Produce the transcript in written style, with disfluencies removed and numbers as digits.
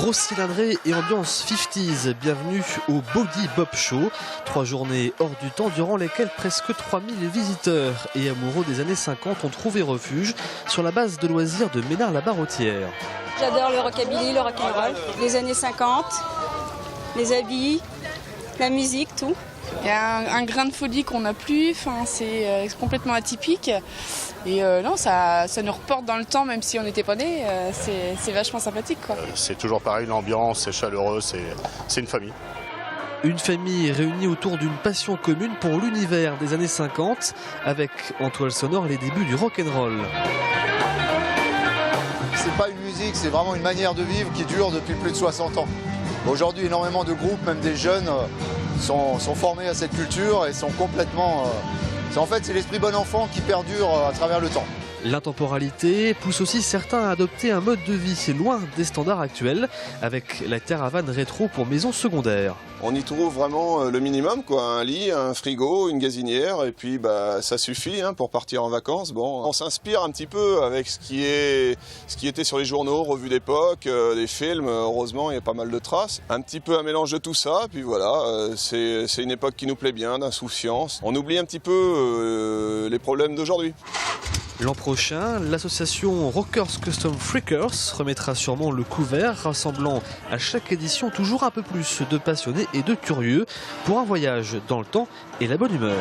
Grosse cylindrée et ambiance 50s, bienvenue au Boogie Bob Show. 3 journées hors du temps durant lesquelles presque 3000 visiteurs et amoureux des années 50 ont trouvé refuge sur la base de loisirs de Ménard-la-Barrotière. J'adore le rockabilly, le rock'n'roll, les années 50, les habits, la musique, tout. Il y a un grain de folie qu'on n'a plus, c'est complètement atypique. Et non, ça nous reporte dans le temps, même si on n'était pas nés, c'est vachement sympathique, quoi. C'est toujours pareil, l'ambiance, c'est chaleureux, c'est une famille. Une famille réunie autour d'une passion commune pour l'univers des années 50, avec en toile sonore les débuts du rock'n'roll. C'est pas une musique, c'est vraiment une manière de vivre qui dure depuis plus de 60 ans. Aujourd'hui, énormément de groupes, même des jeunes, sont formés à cette culture et sont complètement... En fait, c'est l'esprit bon enfant qui perdure à travers le temps. L'intemporalité pousse aussi certains à adopter un mode de vie loin des standards actuels, avec la caravane rétro pour maison secondaire. On y trouve vraiment le minimum, quoi. Un lit, un frigo, une gazinière, et puis ça suffit pour partir en vacances. Bon, on s'inspire un petit peu avec ce qui était sur les journaux, revues d'époque, des films. Heureusement, il y a pas mal de traces. Un petit peu un mélange de tout ça, puis voilà, c'est une époque qui nous plaît bien, d'insouciance. On oublie un petit peu les problèmes d'aujourd'hui. L'an prochain, l'association Rockers Custom Freakers remettra sûrement le couvert, rassemblant à chaque édition toujours un peu plus de passionnés et de curieux pour un voyage dans le temps et la bonne humeur.